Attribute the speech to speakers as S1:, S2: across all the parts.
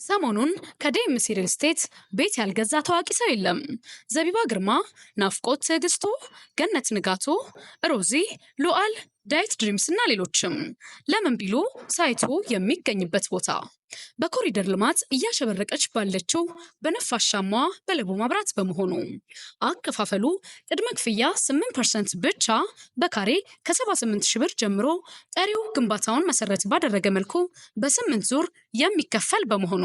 S1: ሰሞኑን ከዴምሲ ሪል ስቴት ቤት ያልገዛ ታዋቂ ሰው የለም። ዘቢባ ግርማ፣ ናፍቆት ትዕግስቱ፣ ገነት ንጋቱ፣ ሮዚ ሉዓል፣ ዳይት ድሪምስ እና ሌሎችም። ለምን ቢሉ ሳይቱ የሚገኝበት ቦታ በኮሪደር ልማት እያሸበረቀች ባለችው በነፋሻማዋ በለቡ መብራት በመሆኑ አከፋፈሉ ቅድመ ክፍያ 8% ብቻ በካሬ ከ78 ሺህ ብር ጀምሮ ቀሪው ግንባታውን መሰረት ባደረገ መልኩ በ8 ዙር የሚከፈል በመሆኑ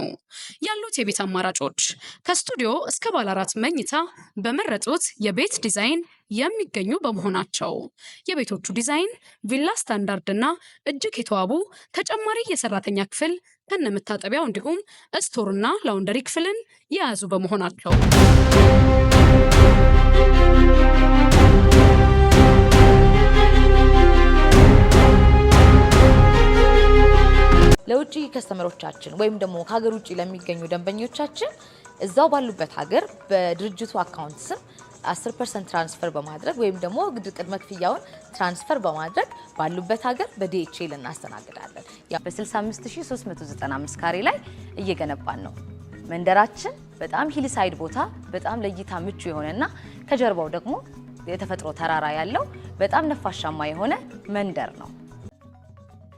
S1: ያሉት የቤት አማራጮች ከስቱዲዮ እስከ ባለ 4 መኝታ በመረጡት የቤት ዲዛይን የሚገኙ በመሆናቸው የቤቶቹ ዲዛይን ቪላ ስታንዳርድ እና እጅግ የተዋቡ ተጨማሪ የሰራተኛ ክፍል ከነመታጠቢያው እንዲሁም ስቶር እና ላውንደሪ ክፍልን የያዙ በመሆናቸው
S2: ለውጪ ከስተመሮቻችን ወይም ደግሞ ከሀገር ውጪ ለሚገኙ ደንበኞቻችን እዛው ባሉበት ሀገር በድርጅቱ አካውንት ስም 10% ትራንስፈር በማድረግ ወይም ደግሞ ቅድመ ክፍያውን ትራንስፈር በማድረግ ባሉበት ሀገር በዲኤችኤል እናስተናግዳለን። በ65395 ካሬ ላይ እየገነባን ነው። መንደራችን በጣም ሂልሳይድ ቦታ በጣም ለእይታ ምቹ የሆነና ከጀርባው ደግሞ የተፈጥሮ ተራራ ያለው በጣም ነፋሻማ የሆነ መንደር ነው።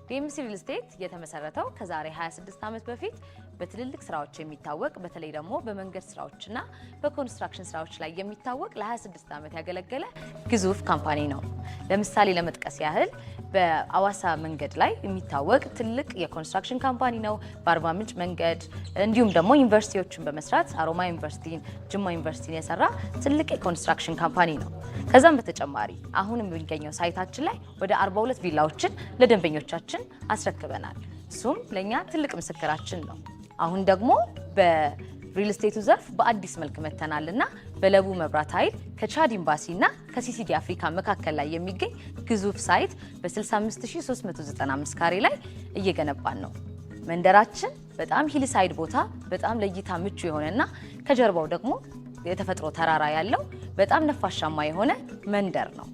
S2: ዴምሲ ሪል ስቴት የተመሰረተው ከዛሬ 26 ዓመት በፊት በትልልቅ ስራዎች የሚታወቅ በተለይ ደግሞ በመንገድ ስራዎችና በኮንስትራክሽን ስራዎች ላይ የሚታወቅ ለ26 ዓመት ያገለገለ ግዙፍ ካምፓኒ ነው። ለምሳሌ ለመጥቀስ ያህል በአዋሳ መንገድ ላይ የሚታወቅ ትልቅ የኮንስትራክሽን ካምፓኒ ነው። በአርባ ምንጭ መንገድ እንዲሁም ደግሞ ዩኒቨርሲቲዎችን በመስራት አሮማ ዩኒቨርሲቲን፣ ጅማ ዩኒቨርሲቲን የሰራ ትልቅ የኮንስትራክሽን ካምፓኒ ነው። ከዛም በተጨማሪ አሁን የሚገኘው ሳይታችን ላይ ወደ 42 ቪላዎችን ለደንበኞቻችን አስረክበናል። እሱም ለኛ ትልቅ ምስክራችን ነው። አሁን ደግሞ በሪል ስቴቱ ዘርፍ በአዲስ መልክ መተናልና በለቡ መብራት ኃይል ከቻድ ኤምባሲና ከሲሲዲ አፍሪካ መካከል ላይ የሚገኝ ግዙፍ ሳይት በ65395 ካሬ ላይ እየገነባን ነው። መንደራችን በጣም ሂልሳይድ ቦታ በጣም ለእይታ ምቹ የሆነና ከጀርባው ደግሞ የተፈጥሮ ተራራ ያለው በጣም ነፋሻማ የሆነ መንደር ነው።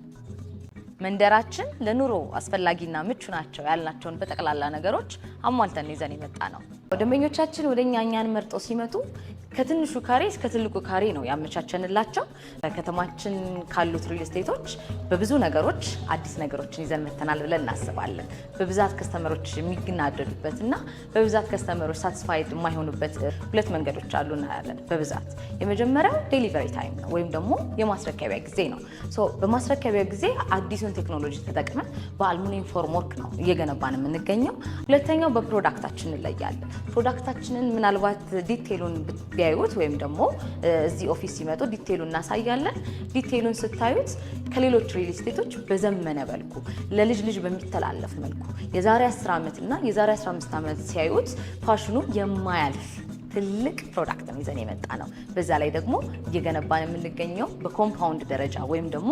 S2: መንደራችን ለኑሮ አስፈላጊና ምቹ ናቸው ያልናቸውን በጠቅላላ ነገሮች አሟልተን ይዘን የመጣ ነው። ደንበኞቻችን ወደኛ እኛን መርጠው ሲመጡ ከትንሹ ካሬ እስከ ትልቁ ካሬ ነው ያመቻቸንላቸው። በከተማችን ካሉት ሪል ስቴቶች በብዙ ነገሮች አዲስ ነገሮችን ይዘን መተናል ብለን እናስባለን። በብዛት ከስተመሮች የሚገናደዱበትና በብዛት ከስተመሮች ሳቲስፋይድ የማይሆኑበት ሁለት መንገዶች አሉ እናያለን። በብዛት የመጀመሪያው ዴሊቨሪ ታይም ነው ወይም ደግሞ የማስረከቢያ ጊዜ ነው። በማስረከቢያ ጊዜ አዲሱን ቴክኖሎጂ ተጠቅመን በአልሙኒየም ፎርም ወርክ ነው እየገነባን የምንገኘው። ሁለተኛው በፕሮዳክታችን እንለያለን። ፕሮዳክታችንን ምናልባት ዲቴይሉን ቢያዩት ወይም ደግሞ እዚህ ኦፊስ ሲመጡ ዲቴይሉን እናሳያለን። ዲቴይሉን ስታዩት ከሌሎች ሪል ስቴቶች በዘመነ መልኩ ለልጅ ልጅ በሚተላለፍ መልኩ የዛሬ 10 ዓመት እና የዛሬ 15 ዓመት ሲያዩት ፋሽኑ የማያልፍ ትልቅ ፕሮዳክት ነው ይዘን የመጣ ነው። በዛ ላይ ደግሞ እየገነባን የምንገኘው በኮምፓውንድ ደረጃ ወይም ደግሞ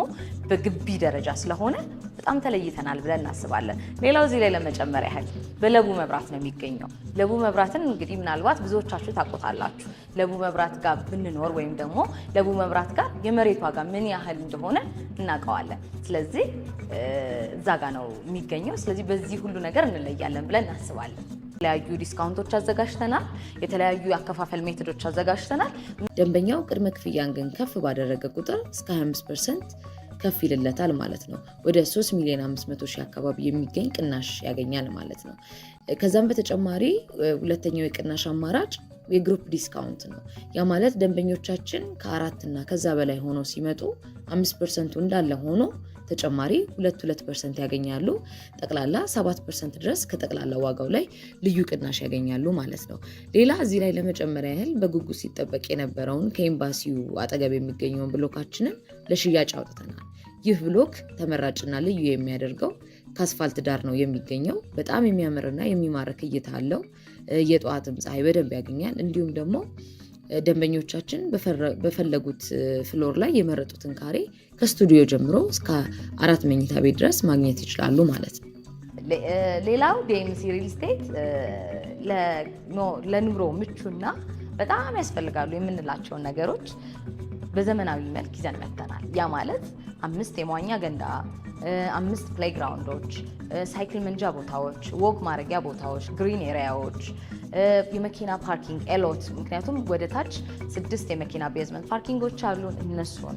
S2: በግቢ ደረጃ ስለሆነ በጣም ተለይተናል ብለን እናስባለን። ሌላው እዚህ ላይ ለመጨመር ያህል በለቡ መብራት ነው የሚገኘው። ለቡ መብራትን እንግዲህ ምናልባት ብዙዎቻችሁ ታውቁታላችሁ። ለቡ መብራት ጋር ብንኖር ወይም ደግሞ ለቡ መብራት ጋር የመሬት ዋጋ ምን ያህል እንደሆነ እናውቀዋለን። ስለዚህ እዛ ጋር ነው የሚገኘው። ስለዚህ በዚህ ሁሉ ነገር እንለያለን ብለን እናስባለን። የተለያዩ ዲስካውንቶች አዘጋጅተናል። የተለያዩ አከፋፈል ሜቶዶች አዘጋጅተናል።
S3: ደንበኛው ቅድመ ክፍያን ግን ከፍ ባደረገ ቁጥር እስከ 25% ከፍ ይልለታል ማለት ነው። ወደ 3,500,000 አካባቢ የሚገኝ ቅናሽ ያገኛል ማለት ነው። ከዛም በተጨማሪ ሁለተኛው የቅናሽ አማራጭ የግሩፕ ዲስካውንት ነው። ያ ማለት ደንበኞቻችን ከ4 እና ከዛ በላይ ሆነው ሲመጡ 5% እንዳለ ሆኖ ተጨማሪ 2% ያገኛሉ። ጠቅላላ 7% ድረስ ከጠቅላላ ዋጋው ላይ ልዩ ቅናሽ ያገኛሉ ማለት ነው። ሌላ እዚህ ላይ ለመጨመር ያህል በጉጉት ሲጠበቅ የነበረውን ከኤምባሲው አጠገብ የሚገኘውን ብሎካችንን ለሽያጭ አውጥተናል። ይህ ብሎክ ተመራጭና ልዩ የሚያደርገው ከአስፋልት ዳር ነው የሚገኘው። በጣም የሚያምርና የሚማርክ እይታ አለው። የጠዋትም ፀሐይ በደንብ ያገኛል። እንዲሁም ደግሞ ደንበኞቻችን በፈለጉት ፍሎር ላይ የመረጡትን ካሬ ከስቱዲዮ ጀምሮ እስከ 4 መኝታ ቤት ድረስ ማግኘት ይችላሉ ማለት ነው።
S2: ሌላው ዴምሲ ሪል ስቴት ለኑሮ ምቹና በጣም ያስፈልጋሉ የምንላቸውን ነገሮች በዘመናዊ መልክ ይዘን መጥተናል። ያ ማለት 5 የመዋኛ ገንዳ፣ 5 ፕሌይግራውንዶች፣ ሳይክል መንጃ ቦታዎች፣ ወክ ማድረጊያ ቦታዎች፣ ግሪን ኤሪያዎች የመኪና ፓርኪንግ ኤሎት፣ ምክንያቱም ወደ ታች 6 የመኪና ቤዝመንት ፓርኪንጎች አሉ። እነሱን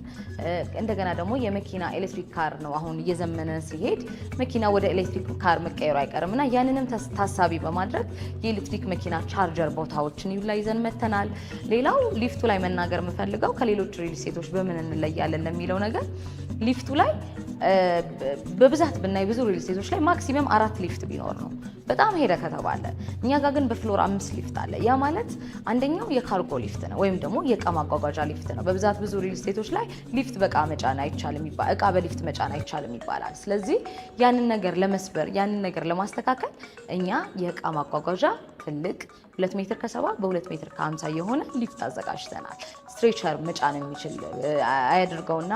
S2: እንደገና ደግሞ የመኪና ኤሌክትሪክ ካር ነው አሁን እየዘመነ ሲሄድ መኪና ወደ ኤሌክትሪክ ካር መቀየሩ አይቀርምና ያንንም ታሳቢ በማድረግ የኤሌክትሪክ መኪና ቻርጀር ቦታዎችን ይዘን መተናል። ሌላው ሊፍቱ ላይ መናገር የምፈልገው ከሌሎች ሪል ስቴቶች በምን እንለያለን ለሚለው ነገር ሊፍቱ ላይ በብዛት ብናይ ብዙ ሪል ስቴቶች ላይ ማክሲመም 4 ሊፍት ቢኖር ነው በጣም ሄደ ከተባለ። እኛ ጋር ግን በፍሎር 5 ሊፍት አለ። ያ ማለት አንደኛው የካርጎ ሊፍት ነው ወይም ደግሞ የእቃ ማጓጓዣ ሊፍት ነው። በብዛት ብዙ ሪል ስቴቶች ላይ ሊፍት በእቃ መጫን አይቻልም ይባላል፣ እቃ በሊፍት መጫን አይቻልም ይባላል። ስለዚህ ያንን ነገር ለመስበር ያንን ነገር ለማስተካከል እኛ የእቃ ማጓጓዣ ትልቅ 2 ሜትር ከ70 በ2 ሜትር ከ50 የሆነ ሊፍት አዘጋጅተናል። ስትሬቸር መጫን የሚችል አያድርገውና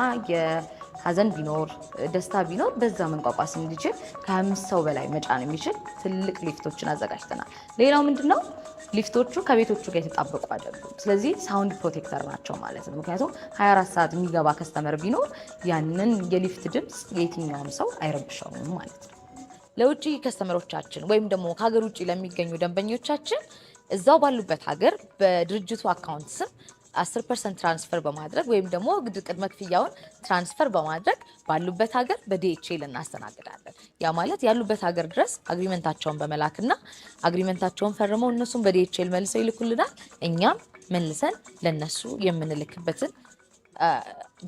S2: ሀዘን ቢኖር ደስታ ቢኖር በዛ መንቋቋስ እንዲችል ከ25 ሰው በላይ መጫን የሚችል ትልቅ ሊፍቶችን አዘጋጅተናል። ሌላው ምንድነው ሊፍቶቹ ከቤቶቹ ጋር የተጣበቁ አይደሉም። ስለዚህ ሳውንድ ፕሮቴክተር ናቸው ማለት ነው። ምክንያቱም 24 ሰዓት የሚገባ ከስተመር ቢኖር ያንን የሊፍት ድምፅ የትኛውም ሰው አይረብሸውም ማለት ነው። ለውጭ ከስተመሮቻችን ወይም ደግሞ ከሀገር ውጭ ለሚገኙ ደንበኞቻችን እዛው ባሉበት ሀገር በድርጅቱ አካውንት ስም 10% ትራንስፈር በማድረግ ወይም ደግሞ ቅድመ ክፍያውን ትራንስፈር በማድረግ ባሉበት ሀገር በዲኤችኤል እናስተናግዳለን። ያ ማለት ያሉበት ሀገር ድረስ አግሪመንታቸውን በመላክና አግሪመንታቸውን ፈርመው እነሱም በዲኤችኤል መልሰው ይልኩልናል። እኛም መልሰን ለነሱ የምንልክበትን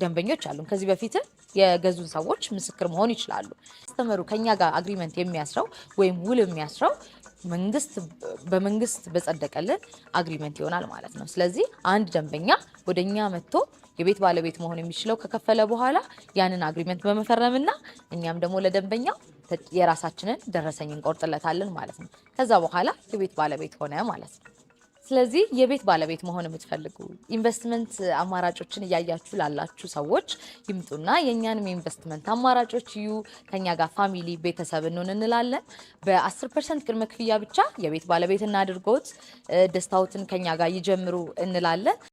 S2: ደንበኞች አሉን። ከዚህ በፊት የገዙን ሰዎች ምስክር መሆን ይችላሉ። ከስተመሩ ከኛ ጋር አግሪመንት የሚያስረው ወይም ውል የሚያስረው በመንግስት በጸደቀልን አግሪመንት ይሆናል ማለት ነው። ስለዚህ አንድ ደንበኛ ወደኛ መጥቶ የቤት ባለቤት መሆን የሚችለው ከከፈለ በኋላ ያንን አግሪመንት በመፈረምና እኛም ደግሞ ለደንበኛው የራሳችንን ደረሰኝ እንቆርጥለታለን ማለት ነው። ከዛ በኋላ የቤት ባለቤት ሆነ ማለት ነው። ስለዚህ የቤት ባለቤት መሆን የምትፈልጉ ኢንቨስትመንት አማራጮችን እያያችሁ ላላችሁ ሰዎች ይምጡና የኛንም ኢንቨስትመንት አማራጮች እዩ። ከኛ ጋር ፋሚሊ ቤተሰብ እንሆን እንላለን። በ10% ቅድመ ክፍያ ብቻ የቤት ባለቤት እናድርጎት፣ ደስታዎትን ከኛ ጋር ይጀምሩ እንላለን።